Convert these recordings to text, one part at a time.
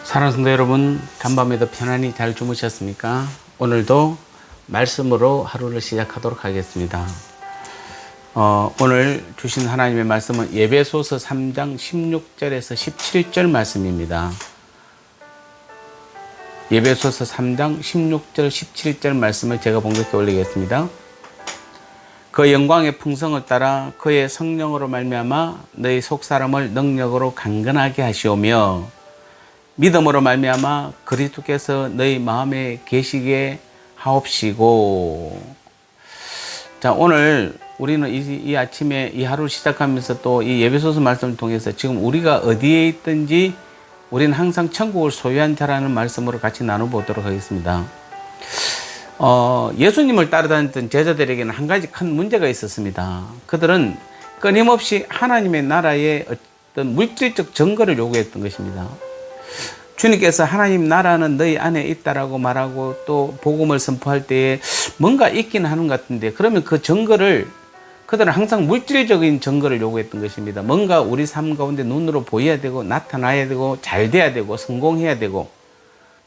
사랑하는 성도 여러분, 간밤에도 편안히 잘 주무셨습니까? 오늘도 말씀으로 하루를 시작하도록 하겠습니다. 오늘 주신 하나님의 말씀은 에베소서 3장 16절에서 17절 말씀입니다. 에베소서 3장 16절 17절 말씀을 제가 봉독해 올리겠습니다. 그 영광의 풍성을 따라 그의 성령으로 말미암아 너희 속사람을 능력으로 강건하게 하시오며 믿음으로 말미암아 그리스도께서 너희 마음에 계시게 하옵시고. 자, 오늘 우리는 이 아침에 이 하루를 시작하면서 또 이 에베소서 말씀을 통해서 지금 우리가 어디에 있든지 우리는 항상 천국을 소유한 자라는 말씀으로 같이 나눠보도록 하겠습니다. 예수님을 따라다녔던 제자들에게는 한 가지 큰 문제가 있었습니다. 그들은 끊임없이 하나님의 나라의 어떤 물질적 증거를 요구했던 것입니다. 주님께서 하나님 나라는 너희 안에 있다라고 말하고 또 복음을 선포할 때에 뭔가 있긴 하는 것 같은데, 그러면 그 증거를 그들은 항상 물질적인 증거를 요구했던 것입니다. 뭔가 우리 삶 가운데 눈으로 보여야 되고 나타나야 되고 잘 돼야 되고 성공해야 되고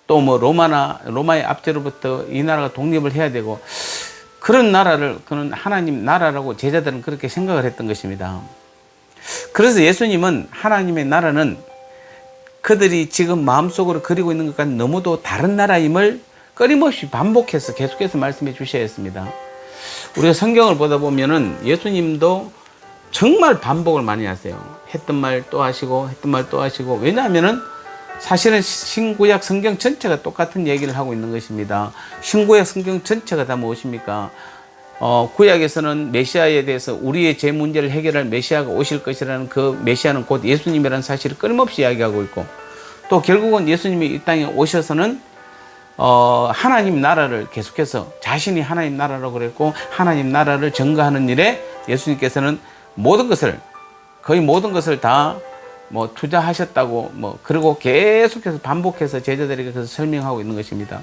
또 뭐 로마의 압제로부터 이 나라가 독립을 해야 되고 그런 나라를 그는 하나님 나라라고 제자들은 그렇게 생각을 했던 것입니다. 그래서 예수님은 하나님의 나라는 그들이 지금 마음속으로 그리고 있는 것과는 너무도 다른 나라임을 끊임없이 반복해서 계속해서 말씀해 주셔야 했습니다. 우리가 성경을 보다 보면은 예수님도 정말 반복을 많이 하세요. 했던 말 또 하시고 했던 말 또 하시고. 왜냐하면은 사실은 신구약 성경 전체가 똑같은 얘기를 하고 있는 것입니다. 신구약 성경 전체가 다 무엇입니까? 구약에서는 메시아에 대해서 우리의 제 문제를 해결할 메시아가 오실 것이라는 그 메시아는 곧 예수님이라는 사실을 끊임없이 이야기하고 있고, 또 결국은 예수님이 이 땅에 오셔서는 하나님 나라를 계속해서 자신이 하나님 나라라고 그랬고 하나님 나라를 증거하는 일에 예수님께서는 거의 모든 것을 다 투자하셨다고 그리고 계속해서 반복해서 제자들에게 그래서 설명하고 있는 것입니다.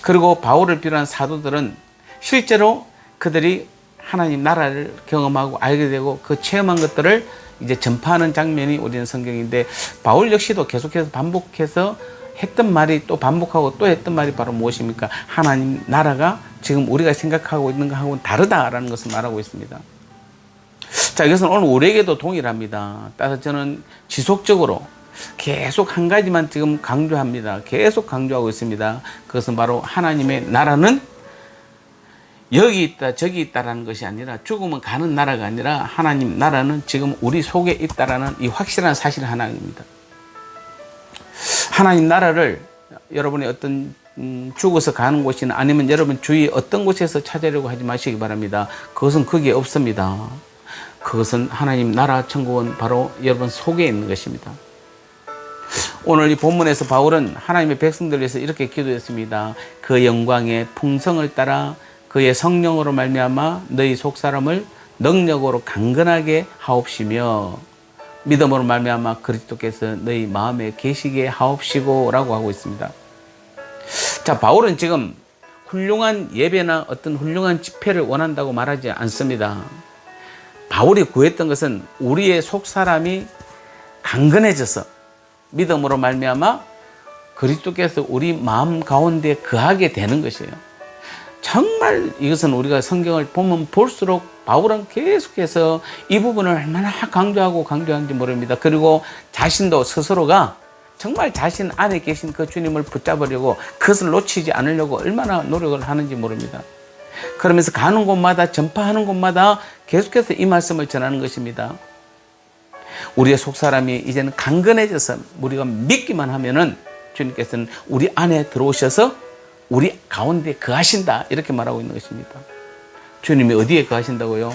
그리고 바울을 비롯한 사도들은 실제로 그들이 하나님 나라를 경험하고 알게 되고 그 체험한 것들을 이제 전파하는 장면이 우리는 성경인데, 바울 역시도 계속해서 반복해서 했던 말이 또 반복하고 또 했던 말이 바로 무엇입니까? 하나님 나라가 지금 우리가 생각하고 있는 것하고는 다르다라는 것을 말하고 있습니다. 자, 이것은 오늘 우리에게도 동일합니다. 따라서 저는 지속적으로 계속 한 가지만 지금 강조합니다. 계속 강조하고 있습니다. 그것은 바로 하나님의 나라는 여기 있다 저기 있다라는 것이 아니라, 죽으면 가는 나라가 아니라 하나님 나라는 지금 우리 속에 있다라는 이 확실한 사실 하나입니다. 하나님 나라를 여러분이 어떤 죽어서 가는 곳이나 아니면 여러분 주위 어떤 곳에서 찾으려고 하지 마시기 바랍니다. 그것은 거기에 없습니다. 그것은 하나님 나라 천국은 바로 여러분 속에 있는 것입니다. 오늘 이 본문에서 바울은 하나님의 백성들을 위해서 이렇게 기도했습니다. 그 영광의 풍성을 따라 그의 성령으로 말미암아 너희 속사람을 능력으로 강건하게 하옵시며 믿음으로 말미암아 그리스도께서 너희 마음에 계시게 하옵시고 라고 하고 있습니다. 자, 바울은 지금 훌륭한 예배나 어떤 훌륭한 집회를 원한다고 말하지 않습니다. 바울이 구했던 것은 우리의 속사람이 강건해져서 믿음으로 말미암아 그리스도께서 우리 마음 가운데 거하게 되는 것이에요. 정말 이것은 우리가 성경을 보면 볼수록 바울은 계속해서 이 부분을 얼마나 강조하는지 모릅니다. 그리고 자신도 스스로가 정말 자신 안에 계신 그 주님을 붙잡으려고, 그것을 놓치지 않으려고 얼마나 노력을 하는지 모릅니다. 그러면서 가는 곳마다, 전파하는 곳마다 계속해서 이 말씀을 전하는 것입니다. 우리의 속사람이 이제는 강건해져서 우리가 믿기만 하면은 주님께서는 우리 안에 들어오셔서 우리 가운데 거하신다, 이렇게 말하고 있는 것입니다. 주님이 어디에 거하신다고요?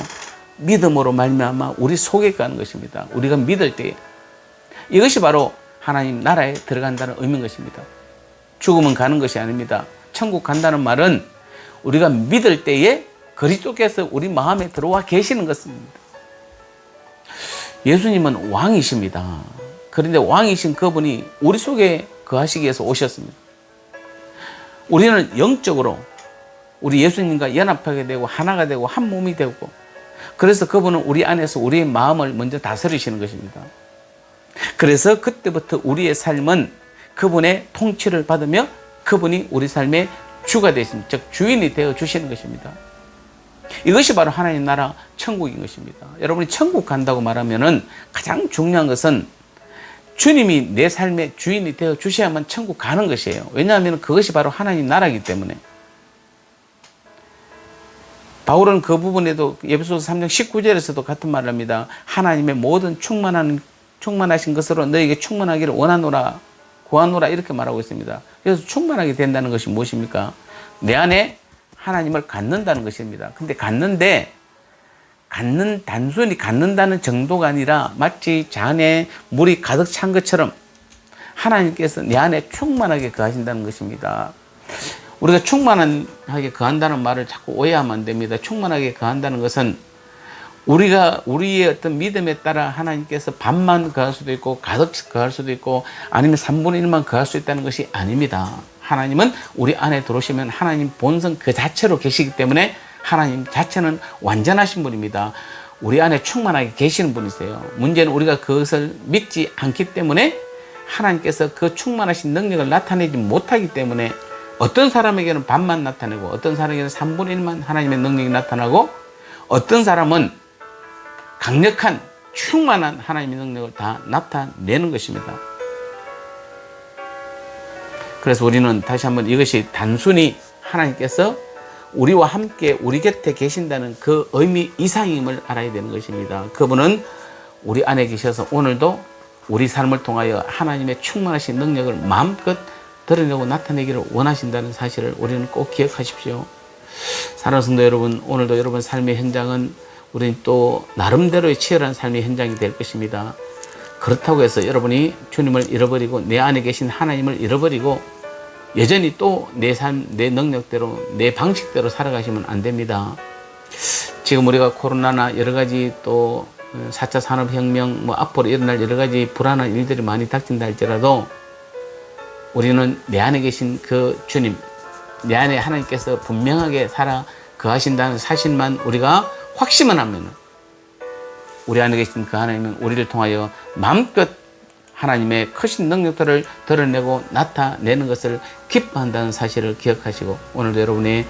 믿음으로 말미암아 우리 속에 거하는 것입니다. 우리가 믿을 때, 이것이 바로 하나님 나라에 들어간다는 의미인 것입니다. 죽으면 가는 것이 아닙니다. 천국 간다는 말은 우리가 믿을 때에 그리스도께서 우리 마음에 들어와 계시는 것입니다. 예수님은 왕이십니다. 그런데 왕이신 그분이 우리 속에 거하시기 위해서 오셨습니다. 우리는 영적으로 우리 예수님과 연합하게 되고 하나가 되고 한 몸이 되고, 그래서 그분은 우리 안에서 우리의 마음을 먼저 다스리시는 것입니다. 그래서 그때부터 우리의 삶은 그분의 통치를 받으며 그분이 우리 삶의 주가 되신, 즉 주인이 되어 주시는 것입니다. 이것이 바로 하나님 나라 천국인 것입니다. 여러분이 천국 간다고 말하면은 가장 중요한 것은 주님이 내 삶의 주인이 되어 주셔야만 천국 가는 것이에요. 왜냐하면 그것이 바로 하나님 나라이기 때문에. 바울은 그 부분에도 에베소서 3장 19절에서도 같은 말을 합니다. 하나님의 모든 충만하신 것으로 너에게 충만하기를 원하노라, 구하노라, 이렇게 말하고 있습니다. 그래서 충만하게 된다는 것이 무엇입니까? 내 안에 하나님을 갖는다는 것입니다. 근데 단순히 갖는다는 정도가 아니라 마치 잔에 물이 가득 찬 것처럼 하나님께서 내 안에 충만하게 거하신다는 것입니다. 우리가 충만하게 거한다는 말을 자꾸 오해하면 안 됩니다. 충만하게 거한다는 것은 우리의 어떤 믿음에 따라 하나님께서 반만 거할 수도 있고 가득 거할 수도 있고 아니면 3분의 1만 거할 수 있다는 것이 아닙니다. 하나님은 우리 안에 들어오시면 하나님 본성 그 자체로 계시기 때문에 하나님 자체는 완전하신 분입니다. 우리 안에 충만하게 계시는 분이세요. 문제는 우리가 그것을 믿지 않기 때문에 하나님께서 그 충만하신 능력을 나타내지 못하기 때문에 어떤 사람에게는 반만 나타내고 어떤 사람에게는 3분의 1만 하나님의 능력이 나타나고 어떤 사람은 강력한 충만한 하나님의 능력을 다 나타내는 것입니다. 그래서 우리는 다시 한번 이것이 단순히 하나님께서 우리와 함께 우리 곁에 계신다는 그 의미 이상임을 알아야 되는 것입니다. 그분은 우리 안에 계셔서 오늘도 우리 삶을 통하여 하나님의 충만하신 능력을 마음껏 드러내고 나타내기를 원하신다는 사실을 우리는 꼭 기억하십시오. 사랑하는 성도 여러분, 오늘도 여러분 삶의 현장은 우리는 또 나름대로의 치열한 삶의 현장이 될 것입니다. 그렇다고 해서 여러분이 주님을 잃어버리고 내 안에 계신 하나님을 잃어버리고 여전히 또 내 삶, 내 능력대로, 내 방식대로 살아가시면 안 됩니다. 지금 우리가 코로나나 여러 가지 또 4차 산업혁명, 앞으로 일어날 여러 가지 불안한 일들이 많이 닥친다 할지라도 우리는 내 안에 계신 그 주님, 내 안에 하나님께서 분명하게 살아 거하신다는 사실만 우리가 확신만 하면 우리 안에 계신 그 하나님은 우리를 통하여 마음껏 하나님의 크신 능력들을 드러내고 나타내는 것을 기뻐한다는 사실을 기억하시고 오늘도 여러분이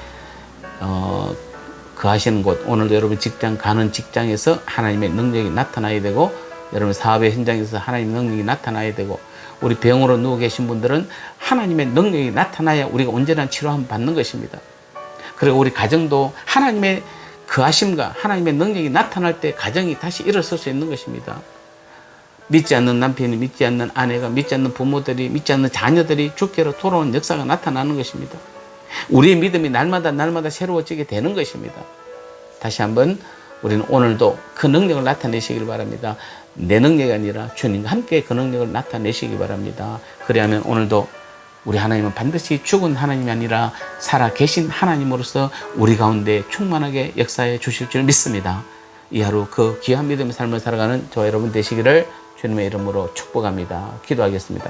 거하시는 곳, 오늘도 여러분 직장 가는 직장에서 하나님의 능력이 나타나야 되고 여러분 사업의 현장에서 하나님의 능력이 나타나야 되고 우리 병으로 누워 계신 분들은 하나님의 능력이 나타나야 우리가 온전한 치료함을 받는 것입니다. 그리고 우리 가정도 하나님의 거하심과 하나님의 능력이 나타날 때 가정이 다시 일어설 수 있는 것입니다. 믿지 않는 남편이, 믿지 않는 아내가, 믿지 않는 부모들이, 믿지 않는 자녀들이 주께로 돌아온 역사가 나타나는 것입니다. 우리의 믿음이 날마다 새로워지게 되는 것입니다. 다시 한번 우리는 오늘도 그 능력을 나타내시길 바랍니다. 내 능력이 아니라 주님과 함께 그 능력을 나타내시기 바랍니다. 그리하면 오늘도 우리 하나님은 반드시 죽은 하나님이 아니라 살아 계신 하나님으로서 우리 가운데 충만하게 역사해 주실 줄 믿습니다. 이 하루 그 귀한 믿음의 삶을 살아가는 저와 여러분 되시기를 주님의 이름으로 축복합니다. 기도하겠습니다.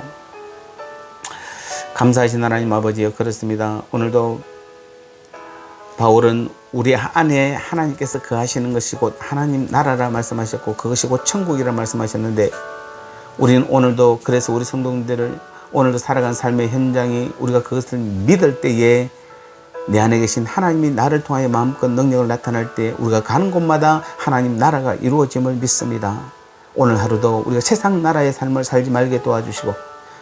감사하신 하나님 아버지여, 그렇습니다. 오늘도 바울은 우리 안에 하나님께서 거하시는 것이 곧 하나님 나라라 말씀하셨고 그것이 곧 천국이라 말씀하셨는데 우리는 오늘도 그래서 우리 성도님들을 오늘도 살아가는 삶의 현장이 우리가 그것을 믿을 때에 내 안에 계신 하나님이 나를 통하여 마음껏 능력을 나타날 때 우리가 가는 곳마다 하나님 나라가 이루어짐을 믿습니다. 오늘 하루도 우리가 세상 나라의 삶을 살지 말게 도와주시고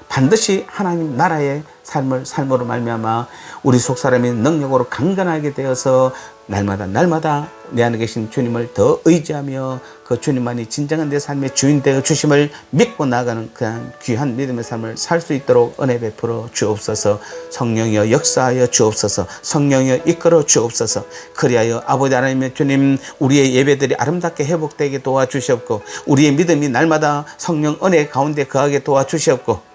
반드시 하나님 나라의 삶을 삶으로 말미암아 우리 속사람이 능력으로 강건하게 되어서 날마다 내 안에 계신 주님을 더 의지하며 그 주님만이 진정한 내 삶의 주인 되어 주심을 믿고 나아가는 그한 귀한 믿음의 삶을 살 수 있도록 은혜 베풀어 주옵소서. 성령이여 역사하여 주옵소서. 성령이여 이끌어 주옵소서. 그리하여 아버지 하나님의 주님, 우리의 예배들이 아름답게 회복되게 도와주시옵고 우리의 믿음이 날마다 성령 은혜 가운데 거하게 도와주시옵고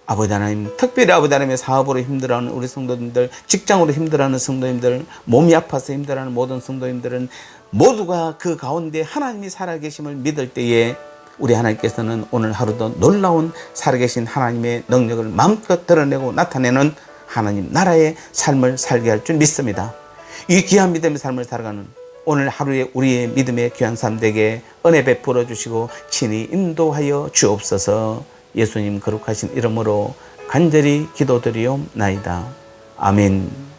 아버지 하나님, 특별히 아버지 하나님의 사업으로 힘들어하는 우리 성도님들, 직장으로 힘들어하는 성도님들, 몸이 아파서 힘들어하는 모든 성도님들은 모두가 그 가운데 하나님이 살아계심을 믿을 때에 우리 하나님께서는 오늘 하루도 놀라운 살아계신 하나님의 능력을 마음껏 드러내고 나타내는 하나님 나라의 삶을 살게 할 줄 믿습니다. 이 귀한 믿음의 삶을 살아가는 오늘 하루에 우리의 믿음의 귀한 삶 되게 은혜 베풀어 주시고 친히 인도하여 주옵소서. 예수님 거룩하신 이름으로 간절히 기도드리옵나이다. 아멘.